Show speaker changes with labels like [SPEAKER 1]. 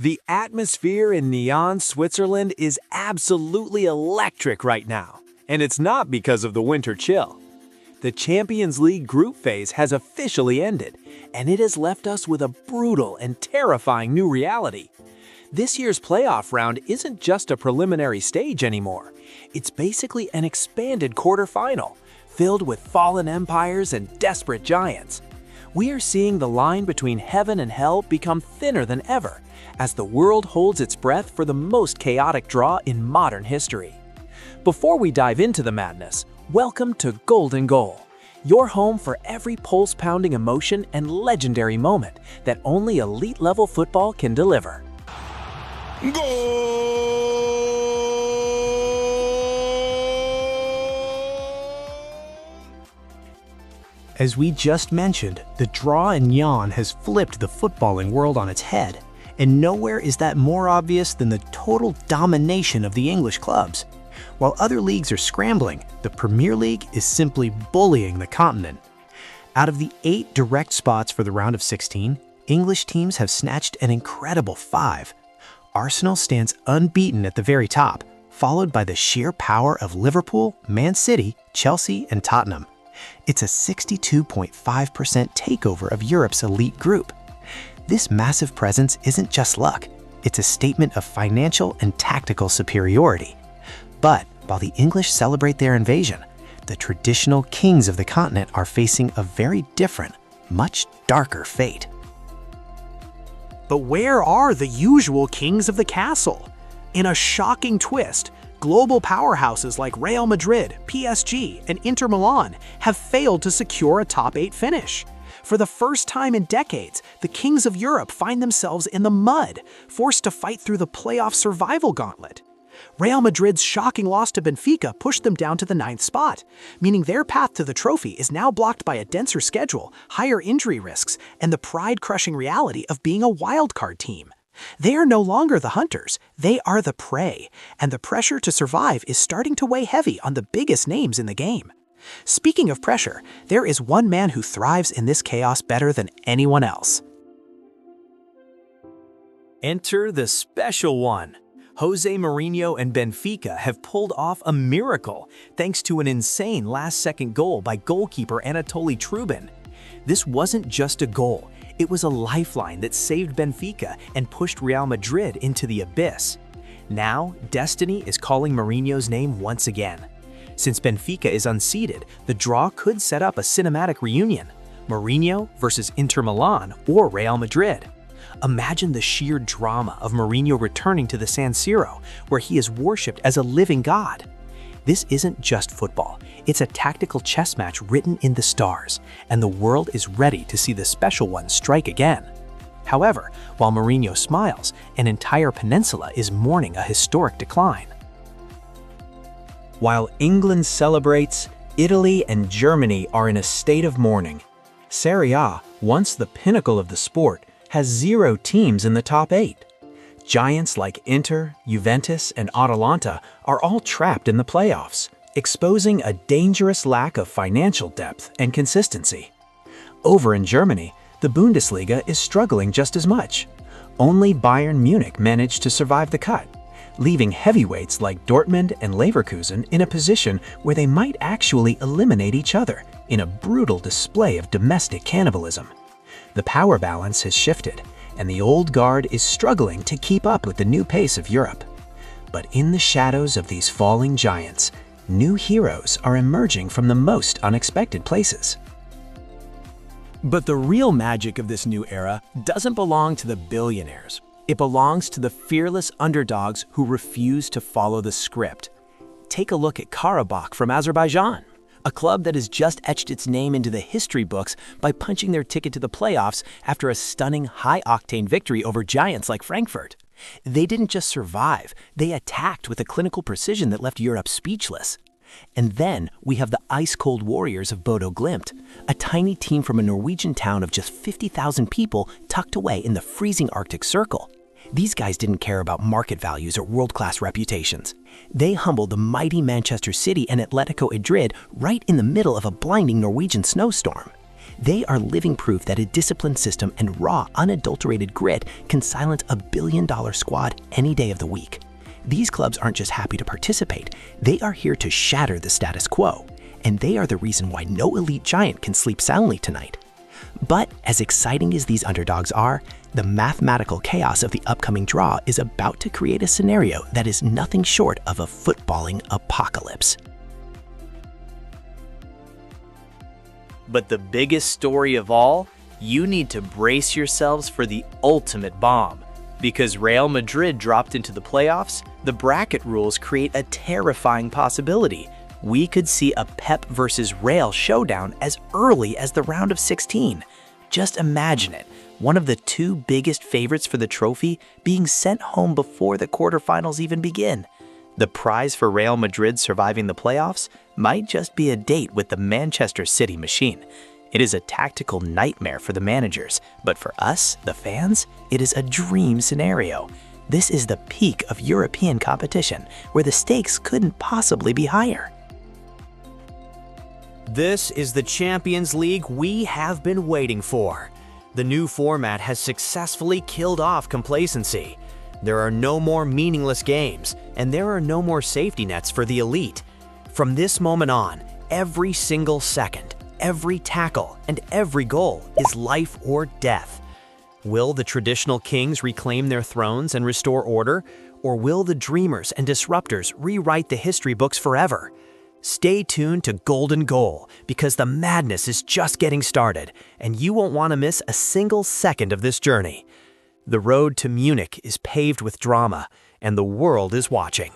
[SPEAKER 1] The atmosphere in Nyon, Switzerland is absolutely electric right now, and it's not because of the winter chill. The Champions League group phase has officially ended, and it has left us with a brutal and terrifying new reality. This year's playoff round isn't just a preliminary stage anymore. It's basically an expanded quarterfinal, filled with fallen empires and desperate giants. We are seeing the line between heaven and hell become thinner than ever, as the world holds its breath for the most chaotic draw in modern history. Before we dive into the madness, welcome to Golden Goal, your home for every pulse-pounding emotion and legendary moment that only elite-level football can deliver.
[SPEAKER 2] As we just mentioned, the draw in Nyon has flipped the footballing world on its head, and nowhere is that more obvious than the total domination of the English clubs. While other leagues are scrambling, the Premier League is simply bullying the continent. Out of the 8 direct spots for the round of 16, English teams have snatched an incredible 5. Arsenal stands unbeaten at the very top, followed by the sheer power of Liverpool, Man City, Chelsea, and Tottenham. It's a 62.5% takeover of Europe's elite group. This massive presence isn't just luck, it's a statement of financial and tactical superiority. But while the English celebrate their invasion, the traditional kings of the continent are facing a very different, much darker fate.
[SPEAKER 3] But where are the usual kings of the castle? In a shocking twist, global powerhouses like Real Madrid, PSG, and Inter Milan have failed to secure a top 8 finish. For the first time in decades, the kings of Europe find themselves in the mud, forced to fight through the playoff survival gauntlet. Real Madrid's shocking loss to Benfica pushed them down to the 9th spot, meaning their path to the trophy is now blocked by a denser schedule, higher injury risks, and the pride-crushing reality of being a wildcard team. They are no longer the hunters, they are the prey, and the pressure to survive is starting to weigh heavy on the biggest names in the game. Speaking of pressure, there is one man who thrives in this chaos better than anyone else.
[SPEAKER 1] Enter the special one. Jose Mourinho and Benfica have pulled off a miracle thanks to an insane last-second goal by goalkeeper Anatoly Trubin. This wasn't just a goal, it was a lifeline that saved Benfica and pushed Real Madrid into the abyss. Now, destiny is calling Mourinho's name once again. Since Benfica is unseeded, the draw could set up a cinematic reunion, Mourinho versus Inter Milan or Real Madrid. Imagine the sheer drama of Mourinho returning to the San Siro, where he is worshipped as a living god. This isn't just football, it's a tactical chess match written in the stars, and the world is ready to see the special one strike again. However, while Mourinho smiles, an entire peninsula is mourning a historic decline.
[SPEAKER 4] While England celebrates, Italy and Germany are in a state of mourning. Serie A, once the pinnacle of the sport, has 0 teams in the top 8. Giants like Inter, Juventus, and Atalanta are all trapped in the playoffs, exposing a dangerous lack of financial depth and consistency. Over in Germany, the Bundesliga is struggling just as much. Only Bayern Munich managed to survive the cut, leaving heavyweights like Dortmund and Leverkusen in a position where they might actually eliminate each other in a brutal display of domestic cannibalism. The power balance has shifted, and the old guard is struggling to keep up with the new pace of Europe. But in the shadows of these falling giants, new heroes are emerging from the most unexpected places.
[SPEAKER 1] But the real magic of this new era doesn't belong to the billionaires. It belongs to the fearless underdogs who refuse to follow the script. Take a look at Karabakh from Azerbaijan, a club that has just etched its name into the history books by punching their ticket to the playoffs after a stunning high-octane victory over giants like Frankfurt. They didn't just survive, they attacked with a clinical precision that left Europe speechless. And then we have the ice-cold warriors of Bodo Glimt, a tiny team from a Norwegian town of just 50,000 people tucked away in the freezing Arctic Circle. These guys didn't care about market values or world-class reputations. They humbled the mighty Manchester City and Atletico Madrid right in the middle of a blinding Norwegian snowstorm.
[SPEAKER 2] They are living proof that a disciplined system and raw, unadulterated grit can silence a billion-dollar squad any day of the week. These clubs aren't just happy to participate, they are here to shatter the status quo. And they are the reason why no elite giant can sleep soundly tonight. But as exciting as these underdogs are, the mathematical chaos of the upcoming draw is about to create a scenario that is nothing short of a footballing apocalypse.
[SPEAKER 1] But the biggest story of all, you need to brace yourselves for the ultimate bomb. Because Real Madrid dropped into the playoffs, the bracket rules create a terrifying possibility. We could see a Pep versus Real showdown as early as the round of 16. Just imagine it, one of the two biggest favorites for the trophy being sent home before the quarterfinals even begin. The prize for Real Madrid surviving the playoffs might just be a date with the Manchester City machine. It is a tactical nightmare for the managers, but for us, the fans, it is a dream scenario. This is the peak of European competition, where the stakes couldn't possibly be higher. This is the Champions League we have been waiting for. The new format has successfully killed off complacency. There are no more meaningless games, and there are no more safety nets for the elite. From this moment on, every single second, every tackle, and every goal is life or death. Will the traditional kings reclaim their thrones and restore order, or will the dreamers and disruptors rewrite the history books forever? Stay tuned to Golden Goal, because the madness is just getting started, and you won't want to miss a single second of this journey. The road to Munich is paved with drama, and the world is watching.